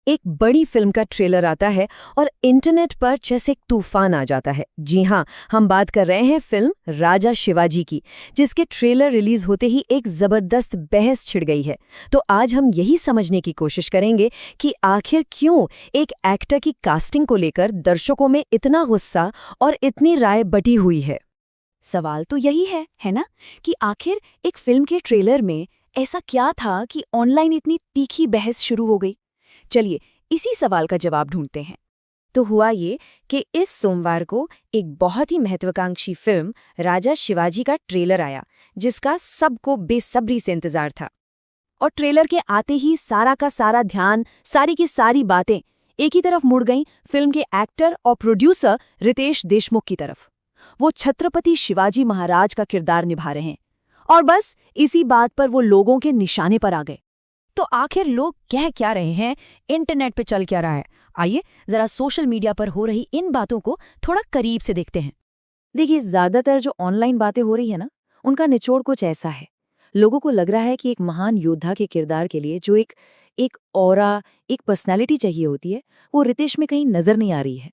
एक बड़ी फिल्म का ट्रेलर आता है और इंटरनेट पर जैसे एक तूफान आ जाता है। जी हाँ, हम बात कर रहे हैं फिल्म राजा शिवाजी की, जिसके ट्रेलर रिलीज होते ही एक जबरदस्त बहस छिड़ गई है। तो आज हम यही समझने की कोशिश करेंगे कि आखिर क्यों एक एक्टर की कास्टिंग को लेकर दर्शकों में इतना गुस्सा और इतनी राय बटी हुई है। सवाल तो यही है ना, कि आखिर एक फिल्म के ट्रेलर में ऐसा क्या था कि ऑनलाइन इतनी तीखी बहस शुरू हो गई। चलिए इसी सवाल का जवाब ढूंढते हैं। तो हुआ ये कि इस सोमवार को एक बहुत ही महत्वाकांक्षी फिल्म राजा शिवाजी का ट्रेलर आया, जिसका सबको बेसब्री से इंतजार था। और ट्रेलर के आते ही सारा का सारा ध्यान, सारी की सारी बातें एक ही तरफ मुड़ गईं, फिल्म के एक्टर और प्रोड्यूसर रितेश देशमुख की तरफ। वो छत्रपति शिवाजी महाराज का किरदार निभा रहे हैं और बस इसी बात पर वो लोगों के निशाने पर आ गए। तो आखिर लोग कह क्या रहे हैं, इंटरनेट पे चल क्या रहा है, आइए जरा सोशल मीडिया पर हो रही इन बातों को थोड़ा करीब से देखते हैं। देखिए, ज्यादातर जो ऑनलाइन बातें हो रही है ना, उनका निचोड़ कुछ ऐसा है। लोगों को लग रहा है कि एक महान योद्धा के किरदार के लिए जो एक ऑरा, एक पर्सनैलिटी चाहिए होती है, वो रितेश में कहीं नजर नहीं आ रही है।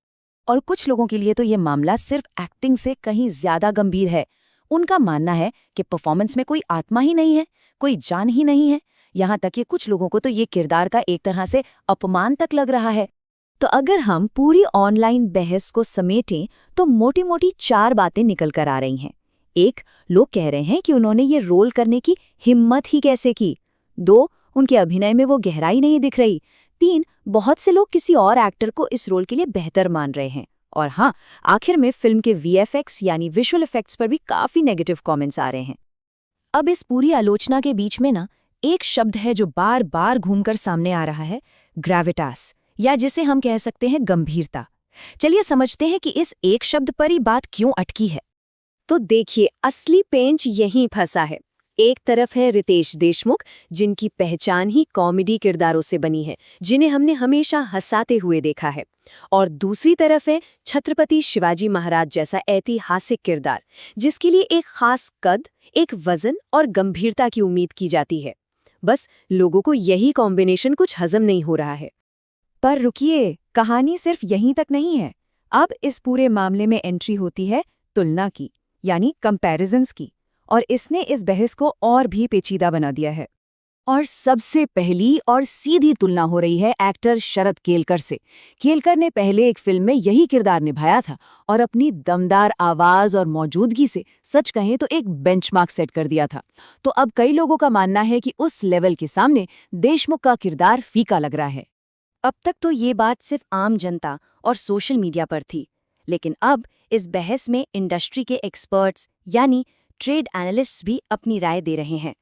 और कुछ लोगों के लिए तो ये मामला सिर्फ एक्टिंग से कहीं ज्यादा गंभीर है। उनका मानना है कि परफॉर्मेंस में कोई आत्मा ही नहीं है, कोई जान ही नहीं है। यहाँ तक कि कुछ लोगों को तो ये किरदार का एक तरह से अपमान तक लग रहा है। तो अगर हम पूरी ऑनलाइन बहस को समेटें तो मोटी मोटी 4 बातें निकल कर आ रही हैं। 1, लोग कह रहे हैं कि उन्होंने ये रोल करने की हिम्मत ही कैसे की। 2, उनके अभिनय में वो गहराई नहीं दिख रही। 3, बहुत से लोग किसी और एक्टर को इस रोल के लिए बेहतर मान रहे हैं। और हाँ, आखिर में फिल्म के VFX यानी विजुअल इफेक्ट्स पर भी काफी नेगेटिव कमेंट्स आ रहे हैं। अब इस पूरी आलोचना के बीच में ना एक शब्द है जो बार बार घूमकर सामने आ रहा है, ग्रेविटास, या जिसे हम कह सकते हैं गंभीरता। चलिए समझते हैं कि इस एक शब्द पर ही बात क्यों अटकी है। तो देखिए, असली पेंच यहीं फंसा है। एक तरफ है रितेश देशमुख, जिनकी पहचान ही कॉमेडी किरदारों से बनी है, जिन्हें हमने हमेशा हंसाते हुए देखा है। और दूसरी तरफ है छत्रपति शिवाजी महाराज जैसा ऐतिहासिक किरदार, जिसके लिए एक खास कद, एक वजन और गंभीरता की उम्मीद की जाती है। बस लोगों को यही कॉम्बिनेशन कुछ हजम नहीं हो रहा है। पर रुकिए, कहानी सिर्फ यहीं तक नहीं है। अब इस पूरे मामले में एंट्री होती है तुलना की, यानी कंपैरिजन्स की, और इसने इस बहस को और भी पेचीदा बना दिया है। और सबसे पहली और सीधी तुलना हो रही है एक्टर शरद केलकर से। केलकर ने पहले एक फिल्म में यही किरदार निभाया था और अपनी दमदार आवाज और मौजूदगी से सच कहें तो एक बेंचमार्क सेट कर दिया था। तो अब कई लोगों का मानना है कि उस लेवल के सामने देशमुख का किरदार फीका लग रहा है। अब तक तो ये बात सिर्फ आम जनता और सोशल मीडिया पर थी, लेकिन अब इस बहस में इंडस्ट्री के एक्सपर्ट्स यानी ट्रेड एनालिस्ट्स भी अपनी राय दे रहे हैं।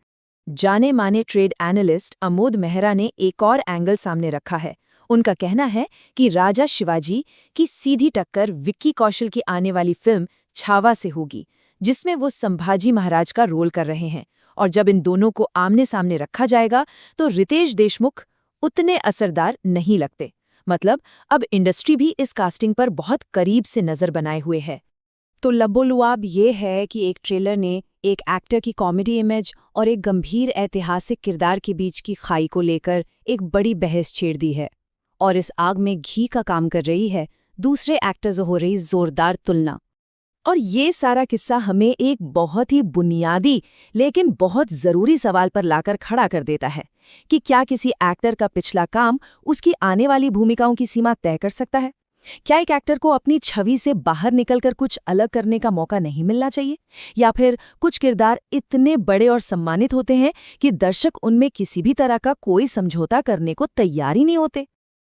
जाने माने ट्रेड एनालिस्ट अमोद मेहरा ने एक और एंगल सामने रखा है। उनका कहना है कि राजा शिवाजी की सीधी टक्कर विक्की कौशल की आने वाली फिल्म छावा से होगी, जिसमें वो संभाजी महाराज का रोल कर रहे हैं। और जब इन दोनों को आमने सामने रखा जाएगा तो रितेश देशमुख उतने असरदार नहीं लगते। मतलब अब इंडस्ट्री भी इस कास्टिंग पर बहुत करीब से नजर बनाए हुए है। तो लबोलुआब ये है कि एक ट्रेलर ने एक एक्टर की कॉमेडी इमेज और एक गंभीर ऐतिहासिक किरदार के बीच की खाई को लेकर एक बड़ी बहस छेड़ दी है। और इस आग में घी का काम कर रही है दूसरे एक्टर्स हो रही जोरदार तुलना। और ये सारा किस्सा हमें एक बहुत ही बुनियादी लेकिन बहुत ज़रूरी सवाल पर लाकर खड़ा कर देता है कि क्या किसी एक्टर का पिछला काम उसकी आने वाली भूमिकाओं की सीमा तय कर सकता है? क्या एक एक्टर को अपनी छवि से बाहर निकलकर कुछ अलग करने का मौका नहीं मिलना चाहिए? या फिर कुछ किरदार इतने बड़े और सम्मानित होते हैं कि दर्शक उनमें किसी भी तरह का कोई समझौता करने को तैयार ही नहीं होते?